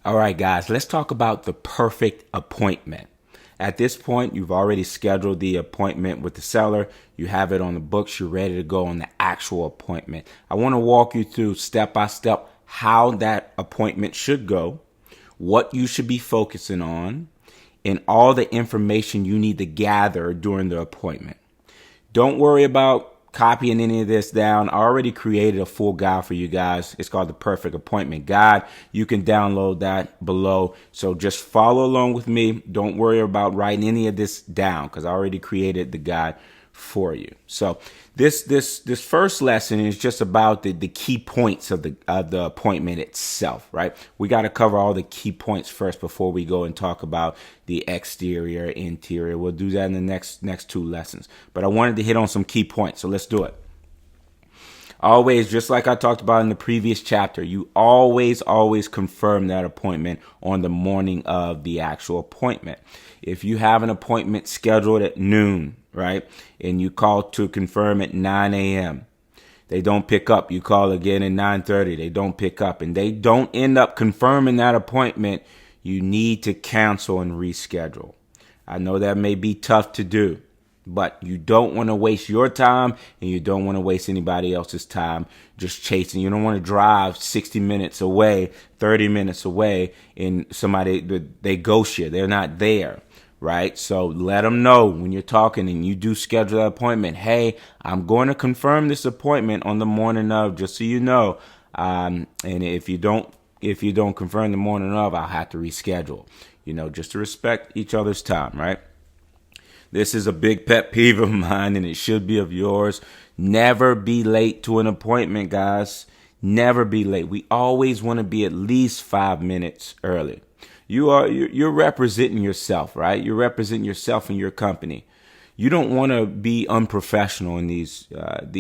All right, guys, let's talk about the perfect appointment. At this point, you've already scheduled the appointment with the seller. You have it on the books. You're ready to go on the actual appointment. I want to walk you through step by step how that appointment should go, what you should be focusing on, and all the information you need to gather during the appointment. Don't worry about copying any of this down. I already created a full guide for you guys. It's called the Perfect Appointment Guide. You can download that below. So just follow along with me. Don't worry about writing any of this down because I already created the guide for you. So this first lesson is just about the key points of the appointment itself, right? We got to cover all the key points first before we go and talk about the exterior, interior. We'll do that in the next two lessons. But I wanted to hit on some key points, so let's do it. Always, just like I talked about in the previous chapter, you always confirm that appointment on the morning of the actual appointment. If you have an appointment scheduled at noon, right, and you call to confirm at 9 a.m., they don't pick up. You call again at 9:30, they don't pick up, and they don't end up confirming that appointment, you need to cancel and reschedule. I know that may be tough to do, but you don't want to waste your time and you don't want to waste anybody else's time just chasing. You don't want to drive 60 minutes away, 30 minutes away, and somebody, they ghost you. They're not there, right? So let them know when you're talking and you do schedule an appointment. Hey, I'm going to confirm this appointment on the morning of, just so you know. And if you don't confirm the morning of, I'll have to reschedule, just to respect each other's time, right? This is a big pet peeve of mine, and it should be of yours. Never be late to an appointment, guys. Never be late. We always want to be at least 5 minutes early. You're representing yourself, right? You're representing yourself and your company. You don't want to be unprofessional in these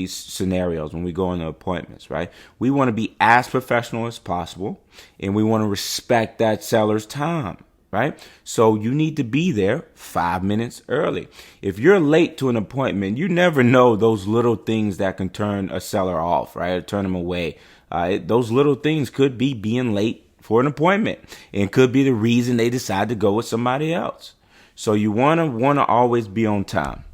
scenarios when we go into appointments, right? We want to be as professional as possible, and we want to respect that seller's time. Right? So you need to be there 5 minutes early. If you're late to an appointment, you never know those little things that can turn a seller off, right? Or turn them away. Those little things could be being late for an appointment and could be the reason they decide to go with somebody else. So you want to always be on time.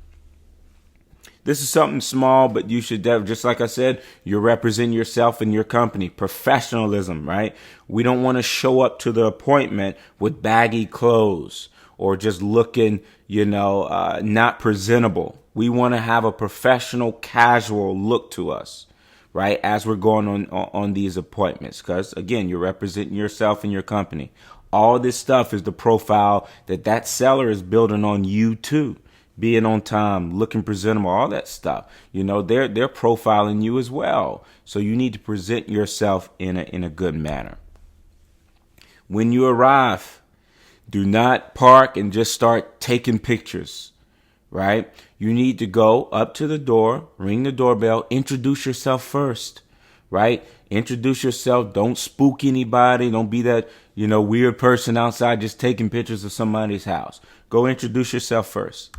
This is something small, but you should just like I said, you're representing yourself and your company. Professionalism, right? We don't want to show up to the appointment with baggy clothes or just looking, not presentable. We want to have a professional, casual look to us, right? As we're going on these appointments, because again, you're representing yourself and your company. All this stuff is the profile that seller is building on you too. Being on time, looking presentable, all that stuff. They're profiling you as well. So you need to present yourself in a good manner. When you arrive, do not park and just start taking pictures, right? You need to go up to the door, ring the doorbell, introduce yourself first, right? Introduce yourself. Don't spook anybody. Don't be that, weird person outside just taking pictures of somebody's house. Go introduce yourself first.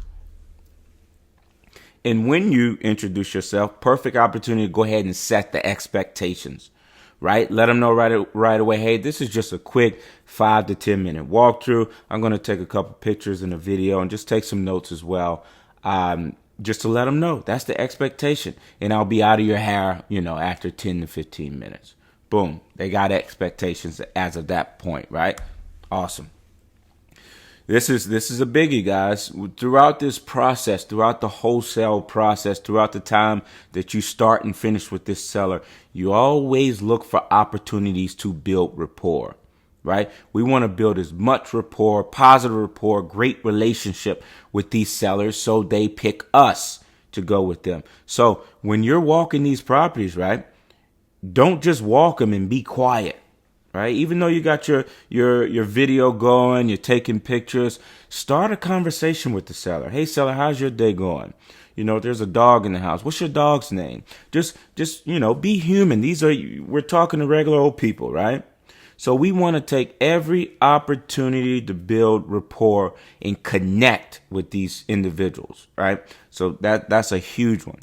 And when you introduce yourself, perfect opportunity to go ahead and set the expectations, right? Let them know right away, hey, this is just a quick 5 to 10 minute walkthrough. I'm going to take a couple pictures in a video and just take some notes as well, just to let them know that's the expectation. And I'll be out of your hair, after 10 to 15 minutes. Boom. They got expectations as of that point, right? Awesome. This is a biggie, guys. Throughout this process, throughout the wholesale process, throughout the time that you start and finish with this seller, you always look for opportunities to build rapport, right? We want to build as much rapport, positive rapport, great relationship with these sellers so they pick us to go with them. So when you're walking these properties, right, don't just walk them and be quiet. Right? Even though you got your video going, you're taking pictures, start a conversation with the seller. Hey, seller, how's your day going? There's a dog in the house. What's your dog's name? Just be human. We're talking to regular old people, right? So we want to take every opportunity to build rapport and connect with these individuals, right? So that's a huge one.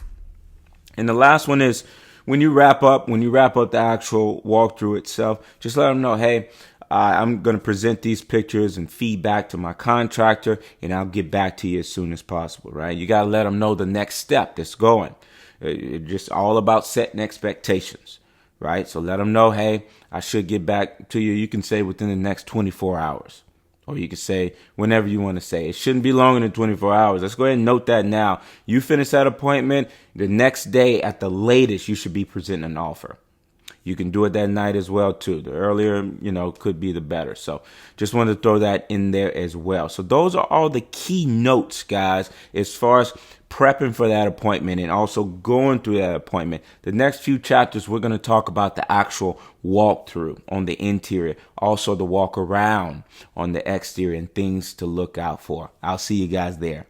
And the last one is, when you wrap up the actual walkthrough itself, just let them know, hey, I'm going to present these pictures and feedback to my contractor, and I'll get back to you as soon as possible, right? You got to let them know the next step that's going. It's just all about setting expectations, right? So let them know, hey, I should get back to you. You can say within the next 24 hours. Or you can say whenever you want to say. It shouldn't be longer than 24 hours. Let's go ahead and note that now. You finish that appointment, the next day at the latest, you should be presenting an offer. You can do it that night as well, too. The earlier, could be the better. So just wanted to throw that in there as well. So those are all the key notes, guys, as far as prepping for that appointment and also going through that appointment. The next few chapters, we're going to talk about the actual walkthrough on the interior, also the walk around on the exterior and things to look out for. I'll see you guys there.